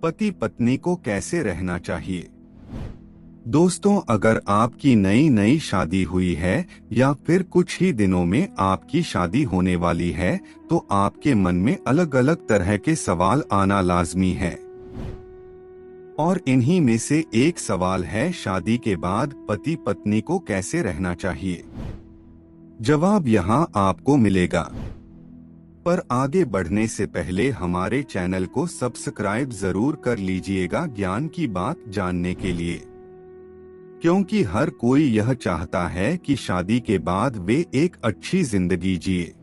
पति पत्नी को कैसे रहना चाहिए। दोस्तों, अगर आपकी नई शादी हुई है या फिर कुछ ही दिनों में आपकी शादी होने वाली है, तो आपके मन में अलग अलग तरह के सवाल आना लाजमी है। और इन्हीं में से एक सवाल है, शादी के बाद पति पत्नी को कैसे रहना चाहिए। जवाब यहाँ आपको मिलेगा। पर आगे बढ़ने से पहले हमारे चैनल को सब्सक्राइब जरूर कर लीजिएगा ज्ञान की बात जानने के लिए, क्योंकि हर कोई यह चाहता है कि शादी के बाद वे एक अच्छी जिंदगी जिए।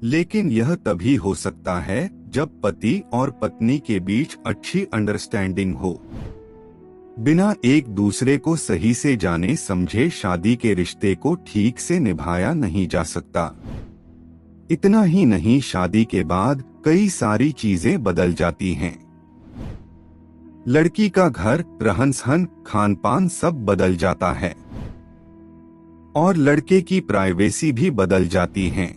लेकिन यह तभी हो सकता है जब पति और पत्नी के बीच अच्छी अंडरस्टैंडिंग हो। बिना एक दूसरे को सही से जाने समझे शादी के रिश्ते को ठीक से निभाया नहीं जा सकता। इतना ही नहीं, शादी के बाद कई सारी चीजें बदल जाती हैं। लड़की का घर, रहन सहन, खान पान सब बदल जाता है और लड़के की प्राइवेसी भी बदल जाती है,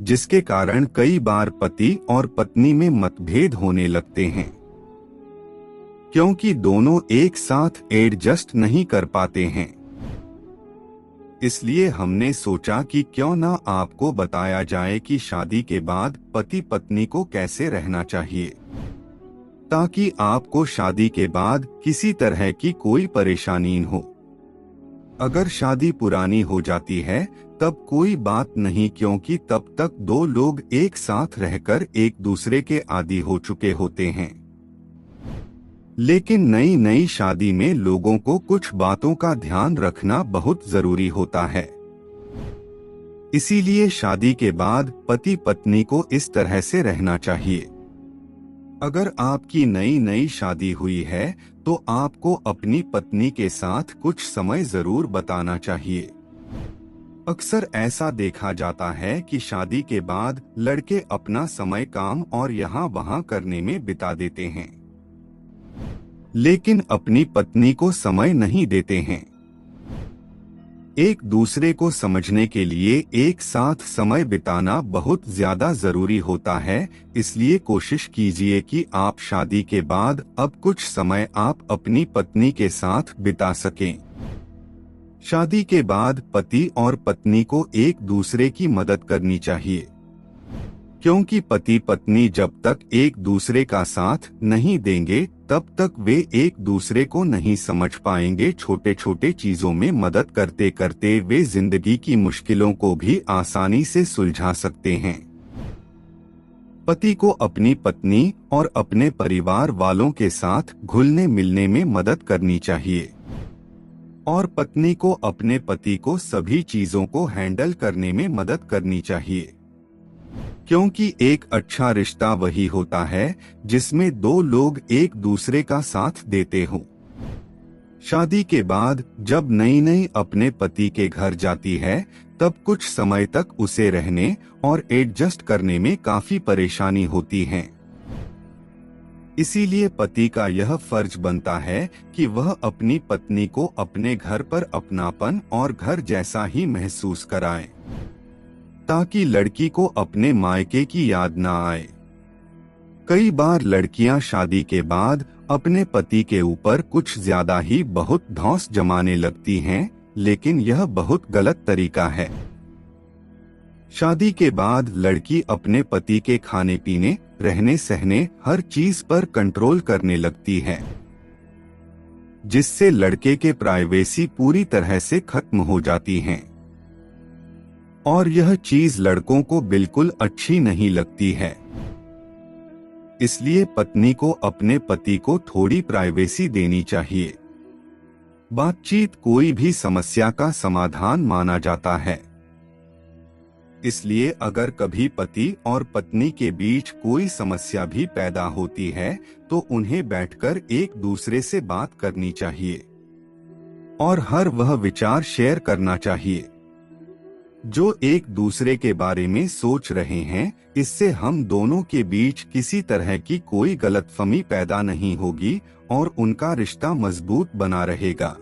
जिसके कारण कई बार पति और पत्नी में मतभेद होने लगते हैं, क्योंकि दोनों एक साथ एडजस्ट नहीं कर पाते हैं। इसलिए हमने सोचा कि क्यों ना आपको बताया जाए कि शादी के बाद पति पत्नी को कैसे रहना चाहिए, ताकि आपको शादी के बाद किसी तरह की कोई परेशानी न हो। अगर शादी पुरानी हो जाती है तब कोई बात नहीं, क्योंकि तब तक दो लोग एक साथ रहकर एक दूसरे के आदी हो चुके होते हैं। लेकिन नई शादी में लोगों को कुछ बातों का ध्यान रखना बहुत जरूरी होता है। इसीलिए शादी के बाद पति पत्नी को इस तरह से रहना चाहिए। अगर आपकी नई शादी हुई है तो आपको अपनी पत्नी के साथ कुछ समय जरूर बिताना चाहिए। अक्सर ऐसा देखा जाता है कि शादी के बाद लड़के अपना समय काम और यहाँ वहाँ करने में बिता देते हैं, लेकिन अपनी पत्नी को समय नहीं देते हैं। एक दूसरे को समझने के लिए एक साथ समय बिताना बहुत ज्यादा जरूरी होता है। इसलिए कोशिश कीजिए कि आप शादी के बाद अब कुछ समय आप अपनी पत्नी के साथ बिता सकें। शादी के बाद पति और पत्नी को एक दूसरे की मदद करनी चाहिए, क्योंकि पति पत्नी जब तक एक दूसरे का साथ नहीं देंगे तब तक वे एक दूसरे को नहीं समझ पाएंगे। छोटे छोटे चीजों में मदद करते करते वे जिंदगी की मुश्किलों को भी आसानी से सुलझा सकते हैं। पति को अपनी पत्नी और अपने परिवार वालों के साथ घुलने मिलने में मदद करनी चाहिए और पत्नी को अपने पति को सभी चीजों को हैंडल करने में मदद करनी चाहिए, क्योंकि एक अच्छा रिश्ता वही होता है जिसमें दो लोग एक दूसरे का साथ देते हों। शादी के बाद जब नई अपने पति के घर जाती है तब कुछ समय तक उसे रहने और एडजस्ट करने में काफी परेशानी होती है। इसीलिए पति का यह फर्ज बनता है कि वह अपनी पत्नी को अपने घर पर अपनापन और घर जैसा ही महसूस कराए, ताकि लड़की को अपने मायके की याद ना आए। कई बार लड़कियां शादी के बाद अपने पति के ऊपर कुछ ज्यादा ही बहुत धौंस जमाने लगती हैं, लेकिन यह बहुत गलत तरीका है। शादी के बाद लड़की अपने पति के खाने पीने, रहने सहने, हर चीज पर कंट्रोल करने लगती है, जिससे लड़के के प्राइवेसी पूरी तरह से खत्म हो जाती है और यह चीज लड़कों को बिल्कुल अच्छी नहीं लगती है। इसलिए पत्नी को अपने पति को थोड़ी प्राइवेसी देनी चाहिए। बातचीत कोई भी समस्या का समाधान माना जाता है। इसलिए अगर कभी पति और पत्नी के बीच कोई समस्या भी पैदा होती है तो उन्हें बैठकर एक दूसरे से बात करनी चाहिए और हर वह विचार शेयर करना चाहिए जो एक दूसरे के बारे में सोच रहे हैं। इससे हम दोनों के बीच किसी तरह की कोई गलतफहमी पैदा नहीं होगी और उनका रिश्ता मजबूत बना रहेगा।